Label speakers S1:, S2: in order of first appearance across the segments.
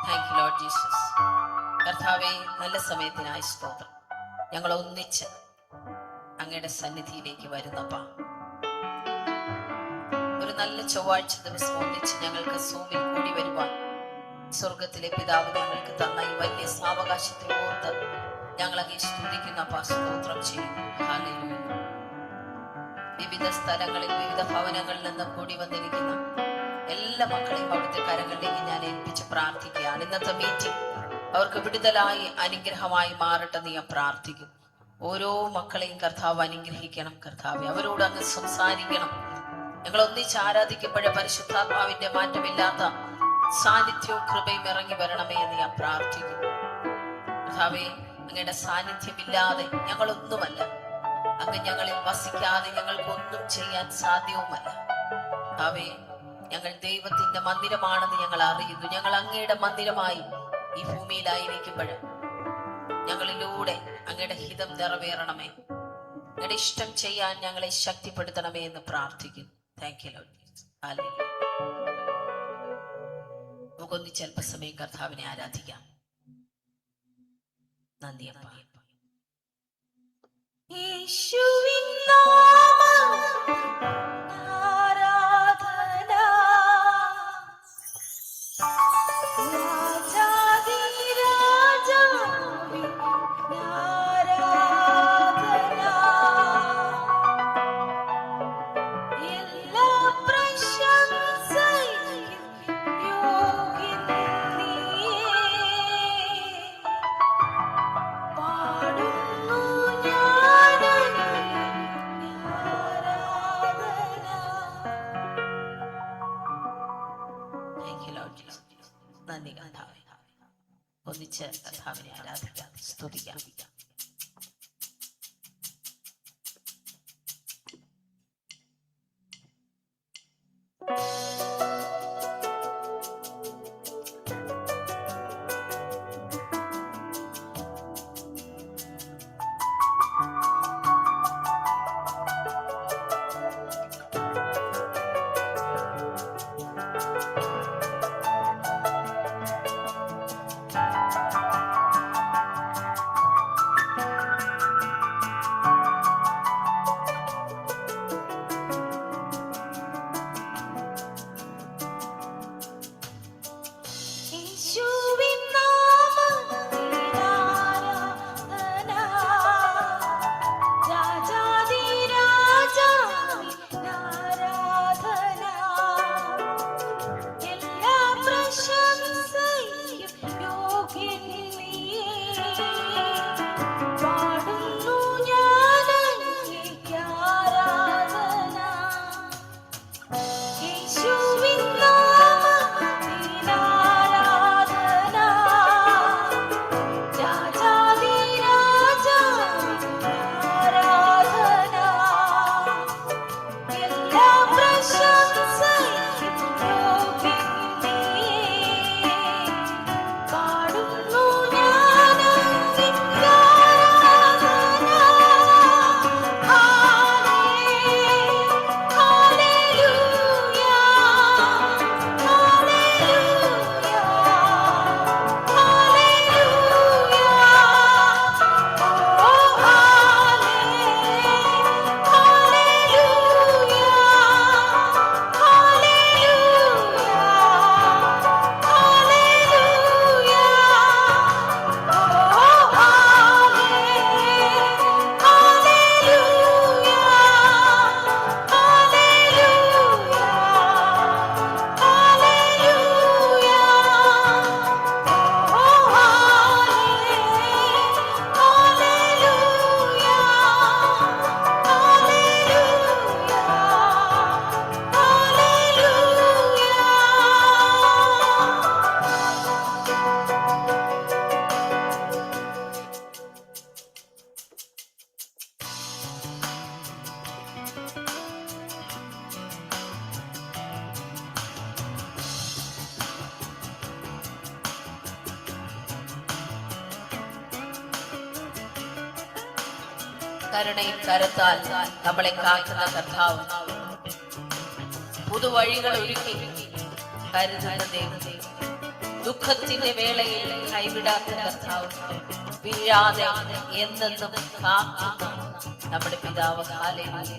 S1: Thank you Lord Jesus. കർത്താവേ, നല്ല സമയത്തിനായി സ്തോത്രം. ഞങ്ങൾ ഒന്നിച്ച് അങ്ങയുടെ സന്നിധിയിലേക്ക് വരുന്നപ്പാ, ഒരു നല്ല ചൊവ്വാഴ്ച ദിവസം ഒന്നിച്ച് ഞങ്ങൾക്ക് സൂമിൽ കൂടി വരുവാൻ സ്വർഗത്തിലെ പിതാവ് ഞങ്ങൾക്ക് തന്ന ഈ വലിയ സാവകാശത്തെ ഓർത്ത് ഞങ്ങൾ അങ്ങേ സ്തുതിക്കുന്ന അപ്പാ, സ്തോത്രം ചെയ്യുന്നു. ഹല്ലേലൂയ. വിവിധ സ്ഥലങ്ങളിൽ വിവിധ ഭവനങ്ങളിൽ നിന്ന് കൂടി വന്നിരിക്കുന്ന എല്ലാ മക്കളെയും അവിടുത്തെ കരങ്ങളിലേക്ക് ഞാൻ ഏൽപ്പിച്ച് പ്രാർത്ഥിക്കുകയാണ്. ഇന്നത്തെ മീറ്റിംഗ് അവർക്ക് വിടുതലായി അനുഗ്രഹമായി മാറട്ടെ എന്ന് ഞാൻ പ്രാർത്ഥിക്കും. ഓരോ മക്കളെയും കർത്താവ് അനുഗ്രഹിക്കണം. കർത്താവ് അവരോട് അങ്ങ് സംസാരിക്കണം. ഞങ്ങൾ ഒന്നിച്ച് ആരാധിക്കുമ്പോഴേ പരിശുദ്ധാത്മാവിന്റെ മാറ്റമില്ലാത്ത സാന്നിധ്യവും കൃപയും ഇറങ്ങി വരണമേ എന്ന് ഞാൻ പ്രാർത്ഥിക്കുന്നു. കർത്താവേ, അങ്ങയുടെ സാന്നിധ്യമില്ലാതെ ഞങ്ങളൊന്നുമല്ല. അങ്ങ് ഞങ്ങളിൽ വസിക്കാതെ ഞങ്ങൾക്കൊന്നും ചെയ്യാൻ സാധ്യവുമല്ല. കർത്താവേ, ഞങ്ങൾ ദൈവത്തിന്റെ മന്ദിരമാണെന്ന് ഞങ്ങൾ അറിയുന്നു. ഞങ്ങൾ അങ്ങയുടെ മന്ദിരമായി ഈ ഭൂമിയിലായിരിക്കുമ്പോൾ ഞങ്ങളിലൂടെ അങ്ങയുടെ ഹിതം നിറവേറണമേ. അങ്ങയുടെ ഇഷ്ടം ചെയ്യാൻ ഞങ്ങളെ ശക്തിപ്പെടുത്തണമേ എന്ന് പ്രാർത്ഥിക്കുന്നു. Thank you Lord Jesus. ഹല്ലേലൂയ. നമുക്കൊന്നിച്ച് അല്പസമയം കർത്താവിനെ ആരാധിക്കാം. നന്ദി അപ്പാ. യേശുവിൻ നാമം ആരാധന, രാജാധി രാജാവിൻ ആരാധന, എല്ലാ പ്രശംസയ്ക്കും യോഗ്യൻ നീയേ. പാടുന്നു ഞാൻ ആരാധന. Thank you, Lord Jesus. നന്ദി കർത്താവേ. ഒന്നിച്ച് കർത്താവിനെ ആരാധിക്കാം, സ്തുതിക്കാം. യേശുവിൻ നാമത്തിൽ ആരാധന, രാജാധി രാജാവിൻ ആരാധന, എല്ലാ പ്രശംസയ്ക്കും യോഗ്യൻ നീയേ. പാടുന്നു ഞാൻ അങ്ങേയ്ക്ക് ആരാധന. യേശുവിൻ നാമത്തിൽ ആരാധന, രാജാധി രാജാവിൻ ആരാധന, എല്ലാ പ്രശംസയ്ക്കും യോഗ്യൻ നീയേ. പാടുന്നു ഞാൻ അങ്ങേയ്ക്ക് ആരാധന. ഹല്ലേലൂയ, ഹല്ലേലൂയ, ഹല്ലേലൂയ. ഓ ഹല്ലേലൂയ, ഹല്ലേലൂയ, ഹല്ലേലൂയ. കരുണയും കരത്താൽ നമ്മളെ കാക്കുന്ന കർത്താവ്, പുതുവഴികൾ ഒരുക്കി കരുതുന്ന ദൈവം, ദുഃഖത്തിന്റെ വേളയിൽ കൈവിടാത്ത കർത്താവ്, വീഴാതെ എന്നെന്നും കാക്കുന്ന നമ്മുടെ പിതാവ്. ഹല്ലേലൂയ.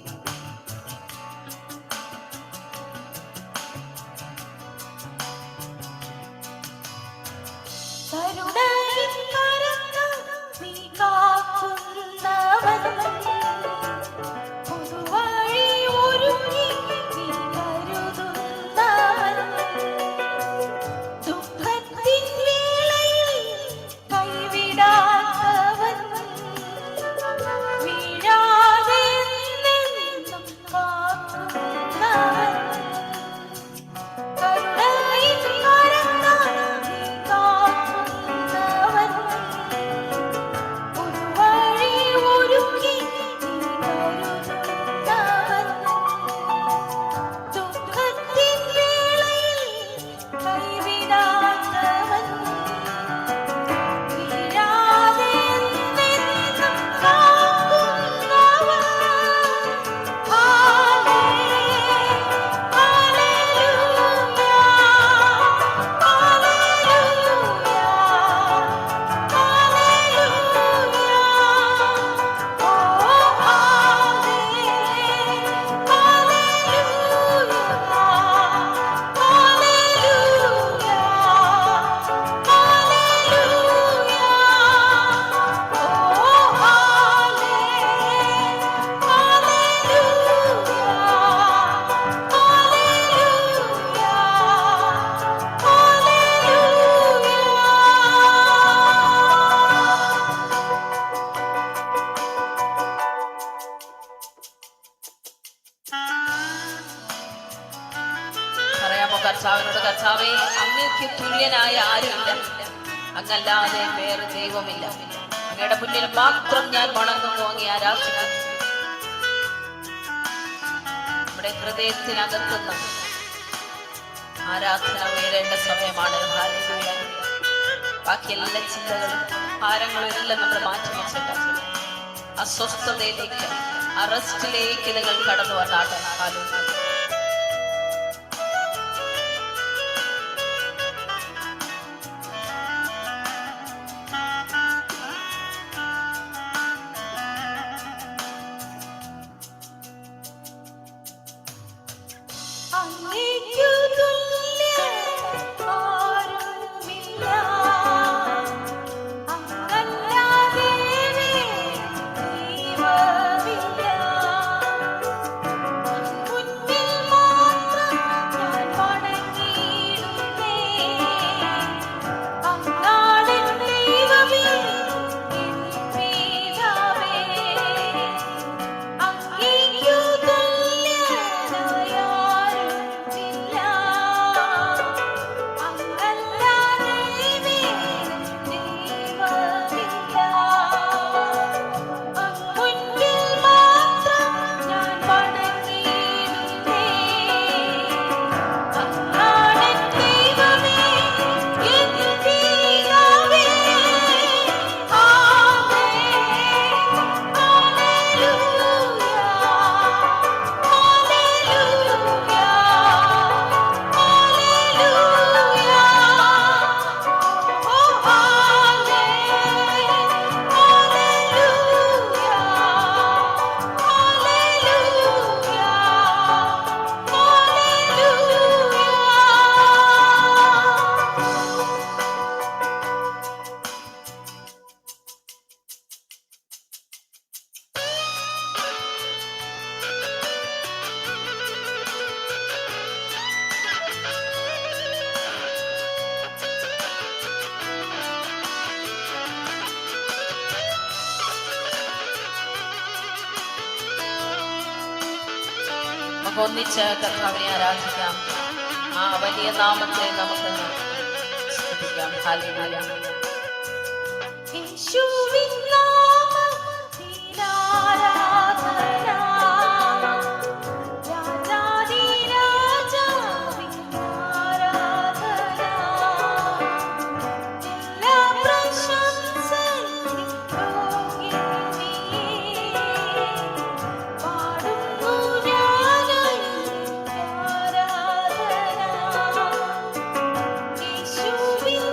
S1: കർത്താവിനോട്, കർത്താവേ, അങ്ങേക്ക് തുല്യനായ ആരുമില്ല, അങ്ങല്ലാതെ വേറെ ദൈവമില്ല. അങ്ങയുടെ മുന്നിൽ മാത്രം ഞാൻ വണങ്ങുന്നു, അങ്ങേ ആരാധിക്കുന്നു. നമ്മുടെ ഹൃദയത്തിനകത്തുന്ന ആരാധന ഉയരേണ്ട സമയമാണ്. ഹല്ലേലൂയ. ബാക്കി എല്ലാ ചിന്തകളും ഭാരങ്ങളും എല്ലാം നമ്മൾ മാറ്റി വെച്ചിട്ട് അസ്വസ്ഥതയിലേക്ക്, അറസ്റ്റിലേക്ക് നിങ്ങൾ കടന്നു വന്നാട്ടെ. ഹല്ലേലൂയ. ഒന്നിച്ച് കർത്താവിനെ ആരാധിക്കാം. ആ വലിയ നാമത്തെ നമുക്ക് സ്തുതിക്കാം. ഹല്ലേലൂയ. യേശുവിൻ നാമത്തിൽ ആരാധന, രാജാധിരാജാവിൻ ആരാധന, എല്ലാ പ്രശംസയും യോഗ്യനീയേ. പാടുന്നു ഞാൻ ആരാധന യേശുവിൻ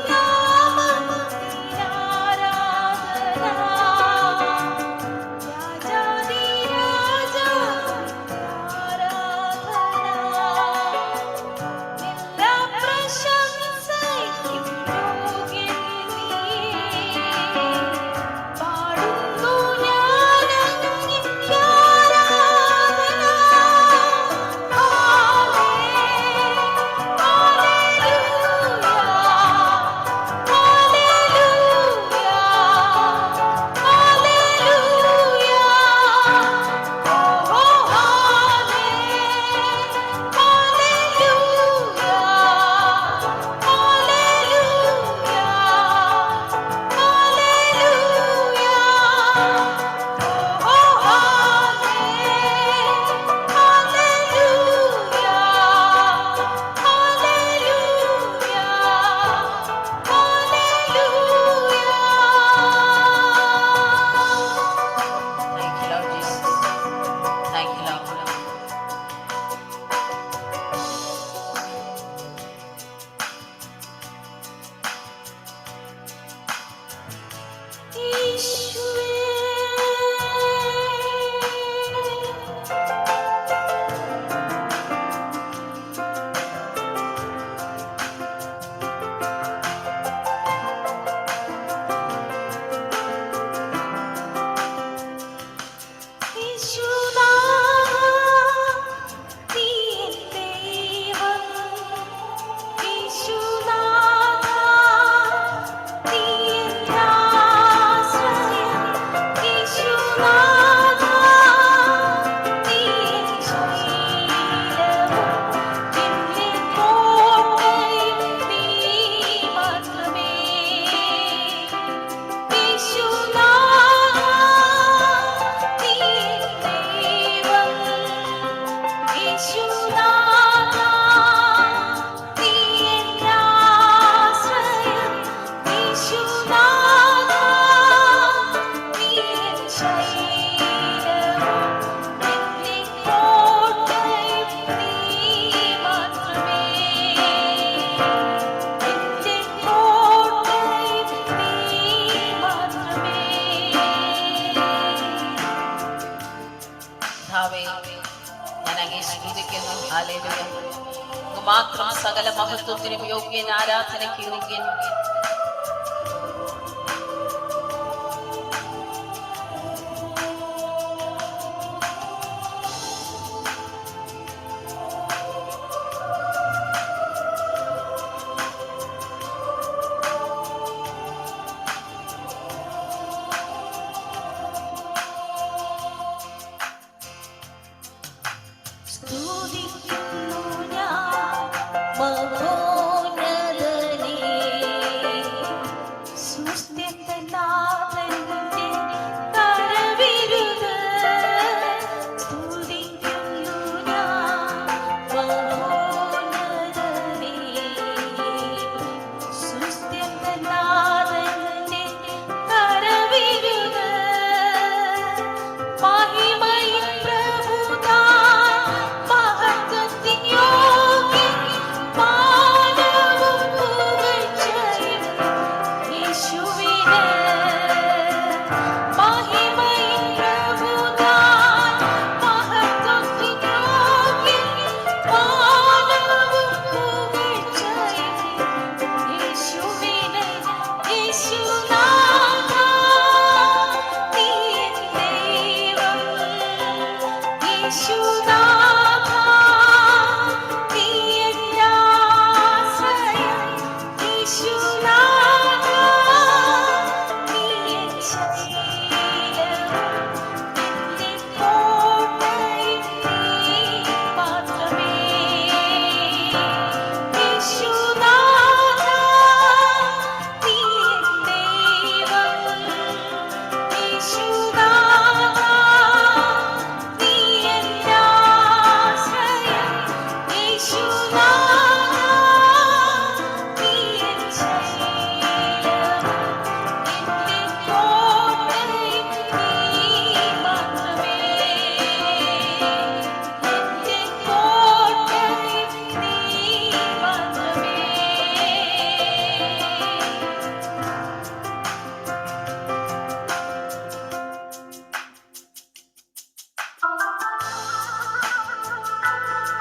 S1: മഹത്വത്തിനും യോഗ്യൻ, ആരാധനയ്ക്ക് യോഗ്യൻ.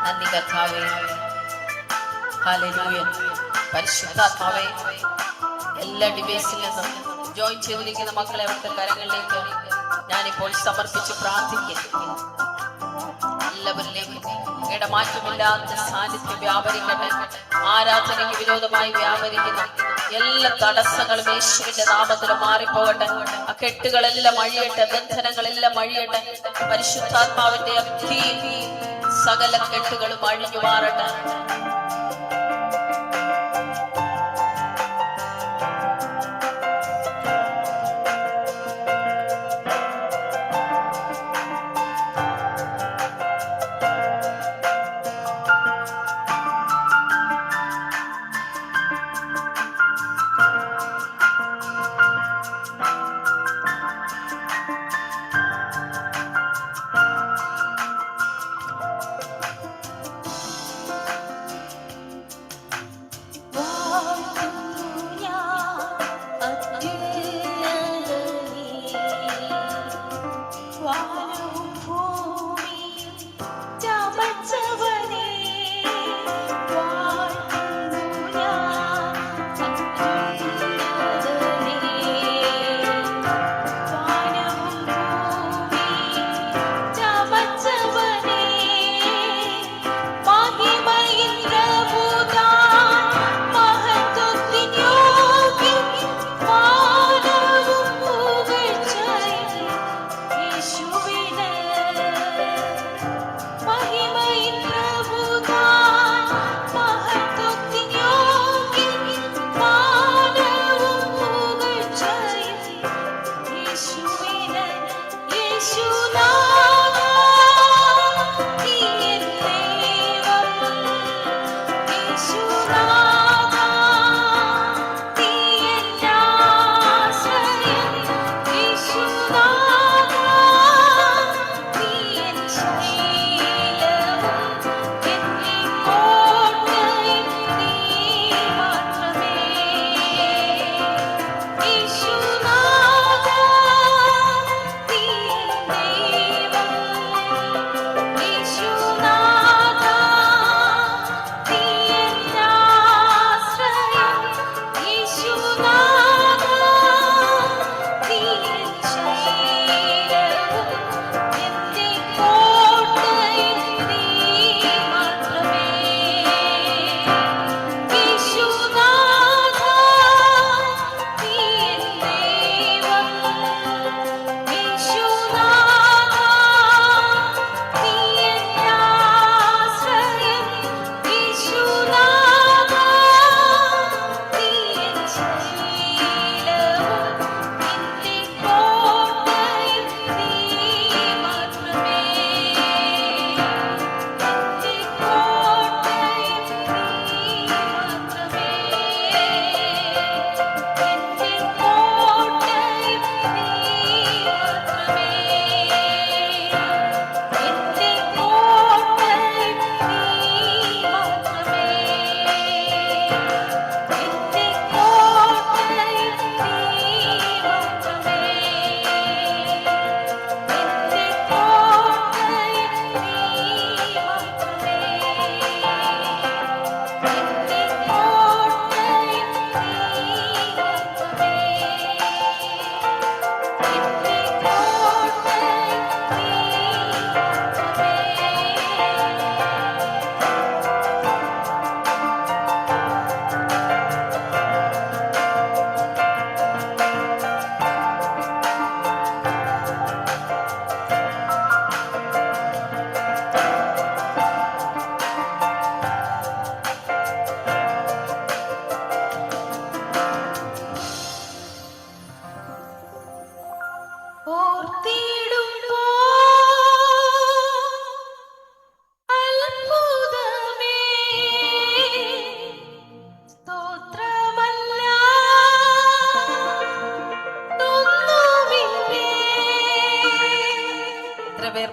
S1: നന്ദി കർത്താവേ, ഹല്ലേലൂയ. പരിശുദ്ധാത്മാവേ, എല്ലാ ഡിവൈസിൽ നിന്നും ജോയിൻ ചെയ്തിരിക്കുന്ന മക്കളെ അവിടുത്തെ കരങ്ങളിലേക്ക് ഞാനിപ്പോൾ സമർപ്പിച്ച് പ്രാർത്ഥിക്കുന്നു. എല്ലാവരിലേക്കും ഇടമാറ്റമില്ലാത്ത സാന്നിധ്യം വ്യാപരിക്കട്ടെ. ആരാധനയ്ക്ക് വിരോധമായി വ്യാപരിക്കുന്ന എല്ലാ തടസ്സങ്ങളും യേശുവിന്റെ നാമത്തിൽ മാറിപ്പോകട്ടെ. ആ കെട്ടുകളെല്ലാം അഴിയട്ടെ, ബന്ധനങ്ങളെല്ലാം അഴിയട്ടെ. പരിശുദ്ധാത്മാവിന്റെ അഗ്നി സകല കെട്ടുകളും അഴിഞ്ഞു മാറട്ടെ.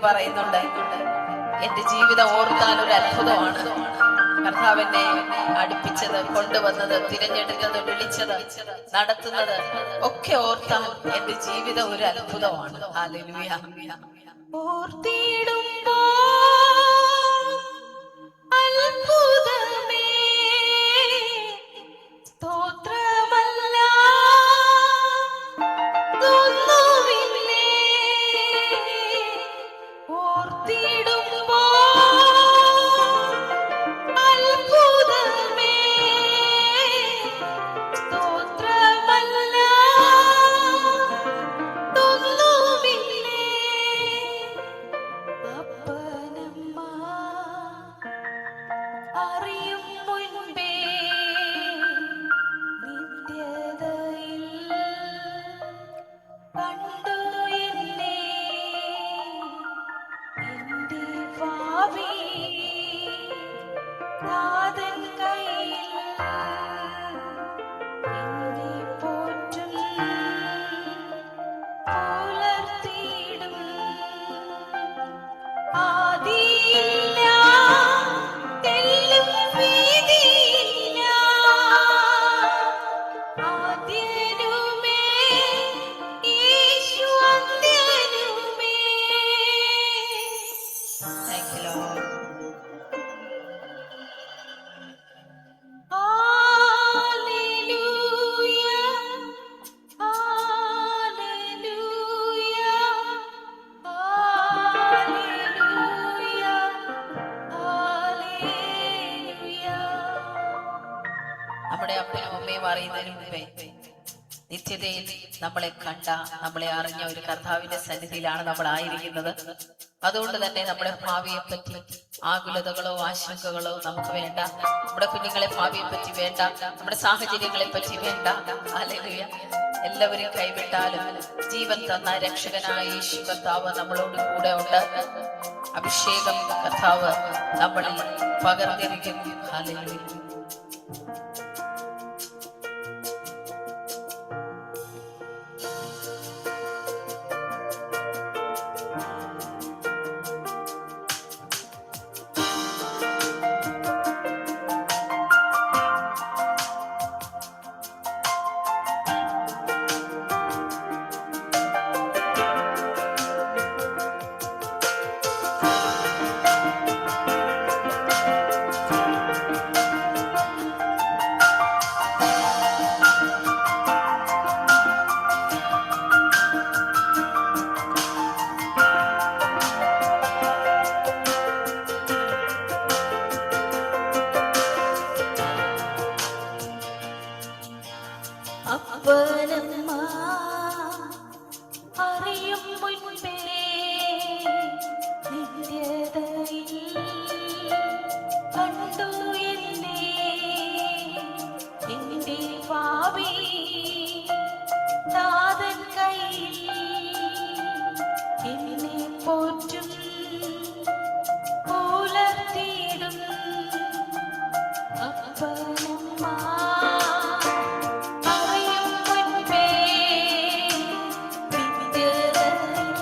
S1: പറയുന്നുണ്ട്, എന്റെ ജീവിതം ഓർത്താൽ ഒരു അത്ഭുതമാണ്. കർത്താവിനെ അടുപ്പിച്ചത്, കൊണ്ടുവന്നത്, തിരഞ്ഞെടുത്തത്, വിളിച്ചത്, നടത്തുന്നത് ഒക്കെ ഓർത്താൽ എന്റെ ജീവിതം ഒരു അത്ഭുതമാണ്. ഹല്ലേലൂയ. ഓർത്തിടുമ്പോ അത്ഭുതമേ സ്തോത്രമല്ല ഒന്നുമില്ലേ. ഓർത്തിടുമ്പോ അത്ഭുതമേ സ്തോത്രമല്ല ഒന്നുമില്ലേ. അപ്പനമ്മ അറിയും മുൻപേ നിത്യതയിൽ കണ്ടു എന്നെ, എന്റെ ഭാവി നാഥൻ കയ്യിൽ എന്നെ പോറ്റും പുലർത്തിയിടും. ആദിയില്ല തെല്ലും വീതിയില്ല, ആദ്യനുമേ യേശു അന്ത്യനുമേ. Thank you, Lord. Hallelujah, hallelujah, hallelujah, hallelujah. നമ്മുടെ അപ്പനും അമ്മയും അറിയുന്നതിന് മുമ്പേ നിത്യതയിൽ നമ്മളെ കണ്ട, നമ്മളെ അറിഞ്ഞ ഒരു കർത്താവിന്റെ സന്നിധിയിലാണ് നമ്മൾ ആയിരിക്കുന്നത്. അതുകൊണ്ട് തന്നെ നമ്മുടെ ഭാവിയെ പറ്റി ആകുലതകളോ ആശങ്കകളോ നമുക്ക് വേണ്ട. നമ്മുടെ കുഞ്ഞുങ്ങളെ ഭാവിയെ പറ്റി വേണ്ട, നമ്മുടെ സാഹചര്യങ്ങളെ പറ്റി വേണ്ട. ഹല്ലേലൂയ. എല്ലാവരും കൈവിട്ടാലും ജീവൻ തന്ന രക്ഷകനായ യേശു കർത്താവ് നമ്മളോട് കൂടെ ഉണ്ട്. അഭിഷേകം കർത്താവ് നമ്മളിൽ പകർന്നിരിക്കുന്നു. ഹല്ലേലൂയ. അപ്പനമ്മ അറിയും മുൻപേ നിത്യതയിൽ കണ്ടു എന്നെ, എന്റെ ഭാവി നാഥൻ കയ്യിൽ എന്നെ പോറ്റും പുലർത്തിയിടും. അപ്പനമ്മ അറിയും മുൻപേ നിത്യതയിൽ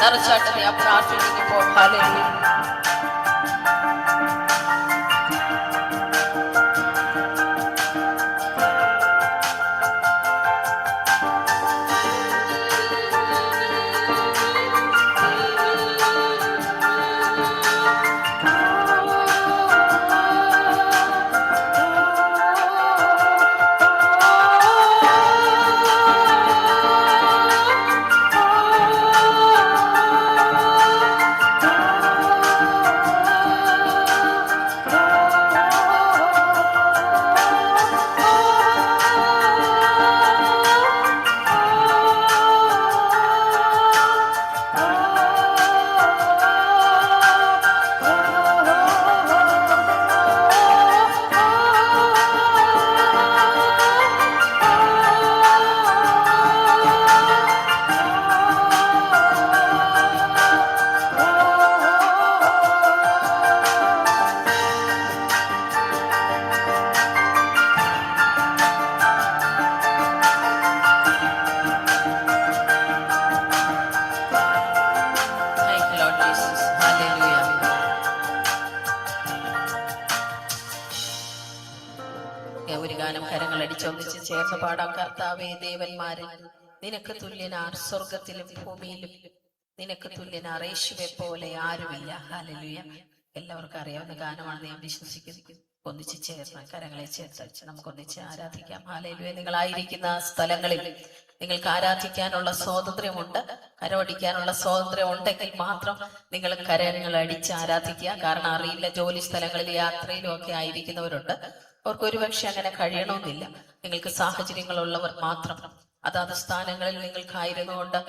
S1: നിറച്ചാട്ട് ഞാൻ പ്രാർത്ഥിക്കുമ്പോൾ ഹല്ലേലൂയ. ഒരു ഗാനം കരങ്ങളടിച്ചൊന്നിച്ച് ചേർന്ന് പാടാം. കർത്താവേ, ദേവന്മാരിൽ നിനക്ക് തുല്യനാർ, സ്വർഗത്തിലും ഭൂമിയിലും നിനക്ക് തുല്യനാർ, യേശുവെ പോലെ ആരുമില്ല. ഹല്ലേലൂയ. എല്ലാവർക്കും അറിയാവുന്ന ഗാനമാണെന്ന് ഞാൻ വിശ്വസിക്കുന്നു. ഒന്നിച്ച് ചേർന്ന് കരങ്ങളെ ചേർത്തടിച്ച് നമുക്കൊന്നിച്ച് ആരാധിക്കാം. ഹല്ലേലൂയ. നിങ്ങളായിരിക്കുന്ന സ്ഥലങ്ങളിൽ നിങ്ങൾക്ക് ആരാധിക്കാനുള്ള സ്വാതന്ത്ര്യമുണ്ട്. കരമടിക്കാനുള്ള സ്വാതന്ത്ര്യം ഉണ്ടെങ്കിൽ മാത്രം നിങ്ങൾ കരങ്ങൾ അടിച്ച് ആരാധിക്കുക. കാരണം അറിയില്ല, ജോലി സ്ഥലങ്ങളിൽ യാത്രയിലും ഒക്കെ ആയിരിക്കുന്നവരുണ്ട്. അവർക്ക് ഒരുപക്ഷെ അങ്ങനെ കഴിയണമെന്നില്ല. നിങ്ങൾക്ക് സാഹചര്യങ്ങളുള്ളവർ മാത്രം അതാത് സ്ഥാനങ്ങളിൽ നിങ്ങൾക്കായിരുന്നു കൊണ്ട്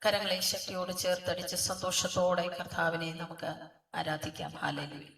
S1: കരങ്ങളെ ശക്തിയോട് ചേർത്തടിച്ച് സന്തോഷത്തോടെ കർത്താവിനെ നമുക്ക് ആരാധിക്കാം. ഹല്ലേലൂയ.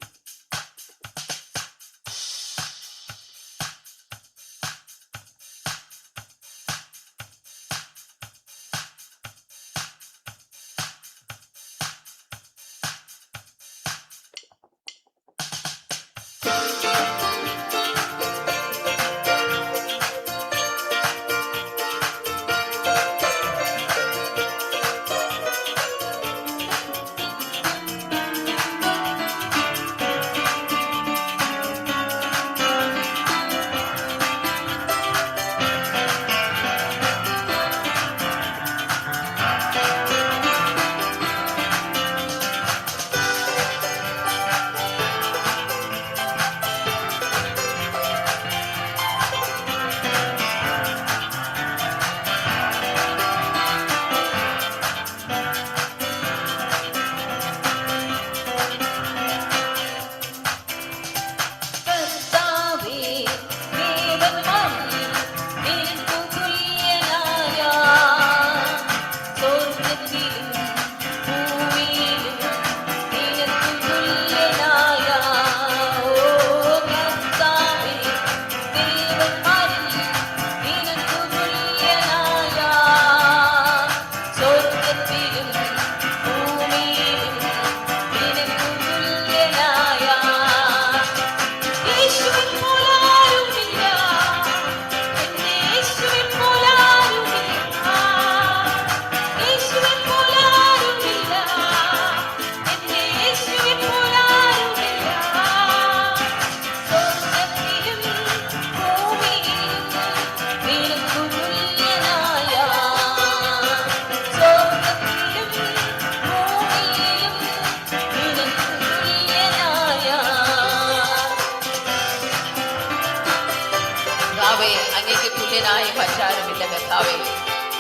S1: മറ്റാരുമില്ല കർത്താവേ.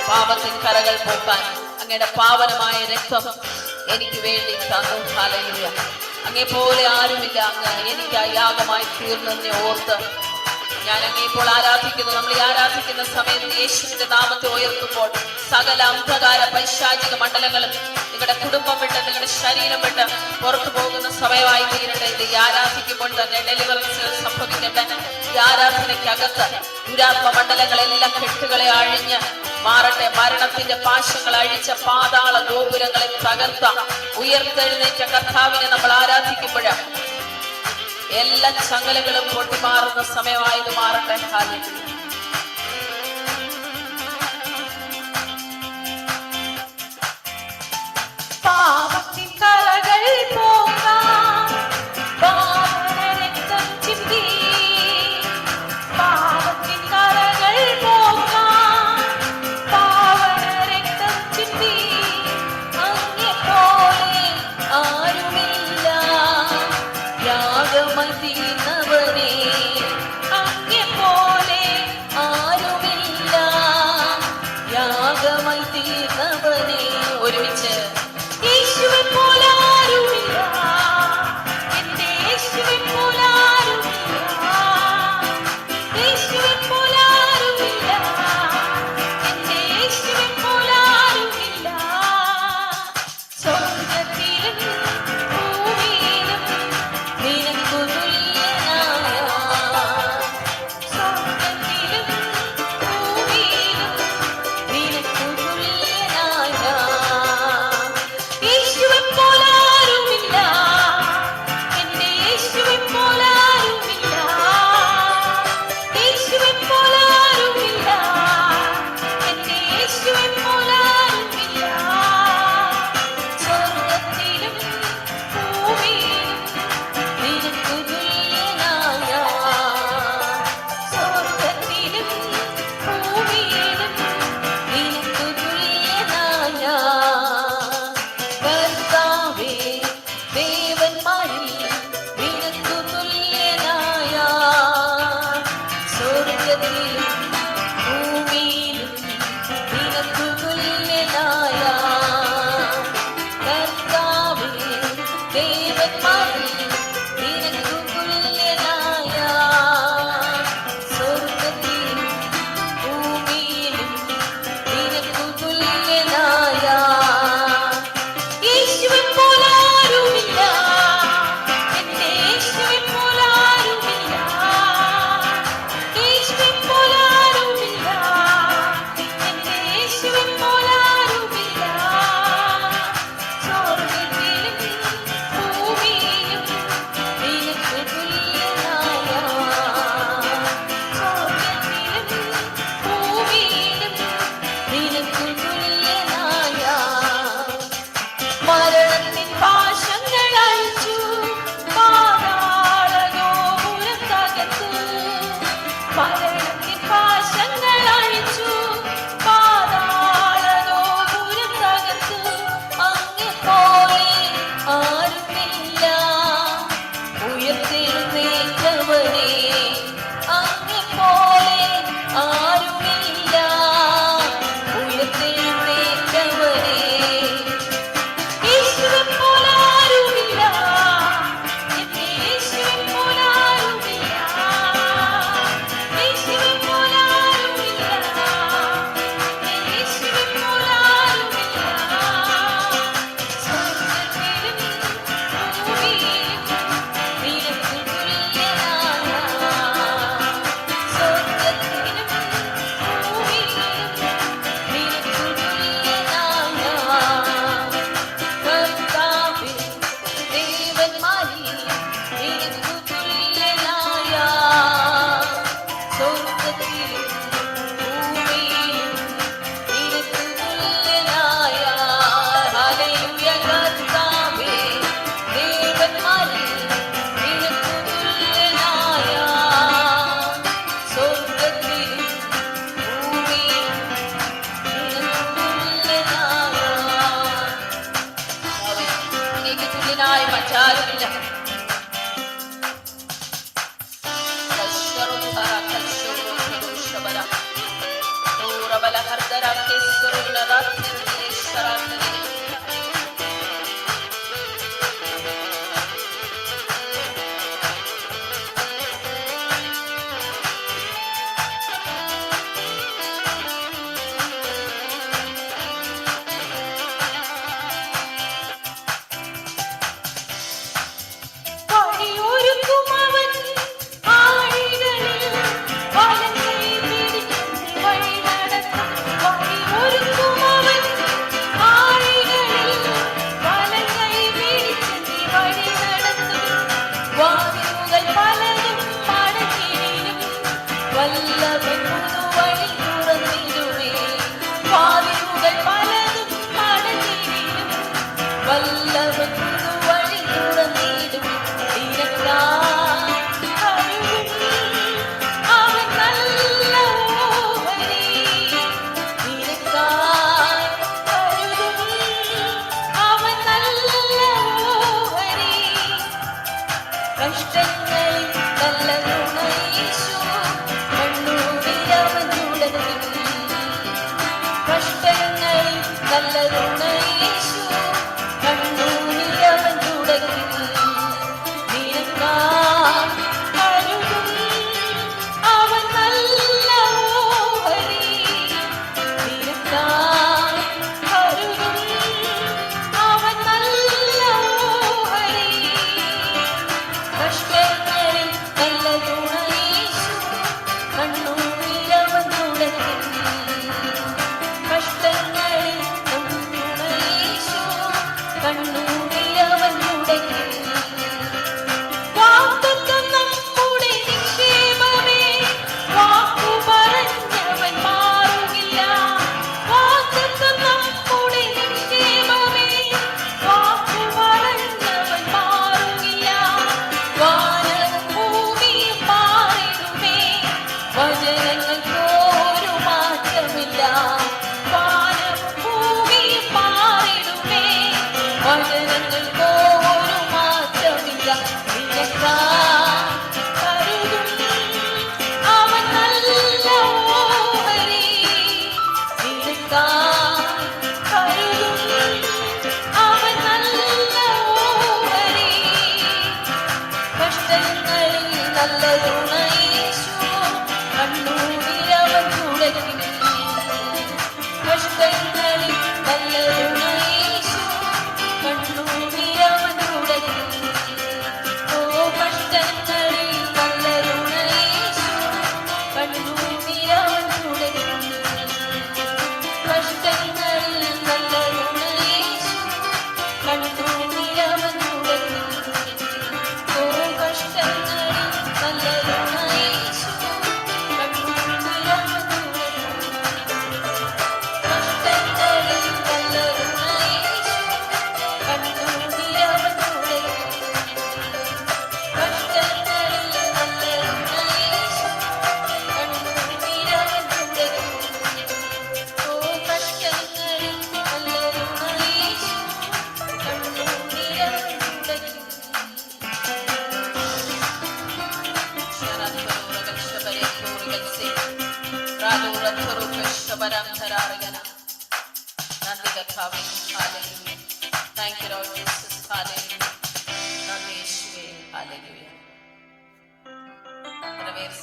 S1: പാപത്തിൻ കറകൾ പോക്കാൻ അങ്ങയുടെ പാവനമായ രക്തം എനിക്ക് വേണ്ടി തന്നു. ഹല്ലേലൂയ. അങ്ങേ പോലെ ആരുമില്ല. അങ്ങ് എനിക്കായി യാഗമായി തീർന്നതിനെ ഓർത്ത് ഞാൻ അങ്ങേ ഇപ്പോൾ ആരാധിക്കുന്നു. നമ്മൾ ഈ ആരാധിക്കുന്ന സമയത്ത് യേശുവിന്റെ നാമത്തെ ഉയർത്തുമ്പോൾ സകല അന്ധകാര പൈശാചിക മണ്ഡലങ്ങളും നിങ്ങളുടെ കുടുംബം വിട്ട് നിങ്ങളുടെ ശരീരം വിട്ട് പുറത്തു പോകുന്ന സമയമായി തീരട്ടെ. ഇത് ഈ ആരാധിക്കുമ്പോൾ തന്നെ ഡെലിവറൻസ് സംഭവിക്കട്ടെ. ഈ ആരാധനയ്ക്കകത്ത് ദുരാത്മ മണ്ഡലങ്ങളെല്ലാം കെട്ടുകളെ അഴിഞ്ഞ് മാറട്ടെ. മരണത്തിന്റെ പാശങ്ങൾ അഴിച്ച പാതാള ഗോപുരങ്ങളെ തകർത്ത ഉയർത്തെഴുന്നേറ്റ കർത്താവിനെ നമ്മൾ ആരാധിക്കുമ്പോഴാണ് എല്ലാ ചങ്ങലകളും പൊട്ടിമാറുന്ന സമയമായത് മാറട്ടെ. ഹല്ലേലൂയ.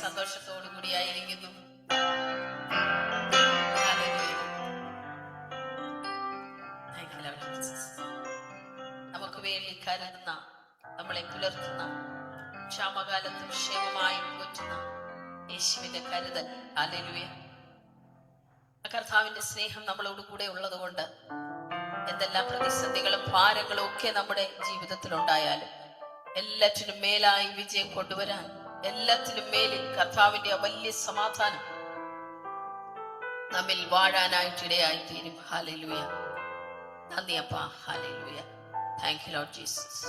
S1: സന്തോഷത്തോടു കൂടിയായിരിക്കുന്നു. നമുക്ക് വേണ്ടി കരുതുന്ന, നമ്മളെ പുലർത്തുന്ന, ക്ഷാമകാലത്ത് ക്ഷേമമായി പോറ്റുന്ന യേശുവിന്റെ കരുതൽ. ഹല്ലേലൂയ. കർത്താവിന്റെ സ്നേഹം നമ്മളോട് കൂടെ ഉള്ളത് കൊണ്ട് എന്തെല്ലാം പ്രതിസന്ധികളും ഭാരങ്ങളും ഒക്കെ നമ്മുടെ ജീവിതത്തിൽ ഉണ്ടായാലും എല്ലാറ്റിനും മേലായി വിജയം കൊണ്ടുവരാൻ, എല്ലാത്തിനും മേലിൽ കർത്താവിന്റെ വലിയ സമാധാനം നമ്മിൽ വാഴാനായിട്ടിടയായി തീരും. ഹല്ലേലൂയ. നന്ദി അപ്പാ. Hallelujah. Thank you Lord Jesus.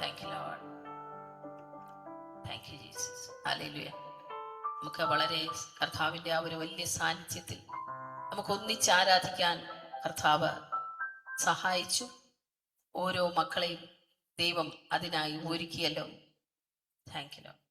S1: Thank you Lord. Thank you Jesus. Hallelujah. നമുക്ക് വളരെ കർത്താവിന്റെ ആ ഒരു വലിയ സാന്നിധ്യത്തിൽ നമുക്ക് ഒന്നിച്ച് ആരാധിക്കാൻ കർത്താവ് സഹായിച്ചു. ഓരോ മക്കളെയും ദൈവം അതിനായി ഒരുക്കിയല്ലോ. Thank you Lord.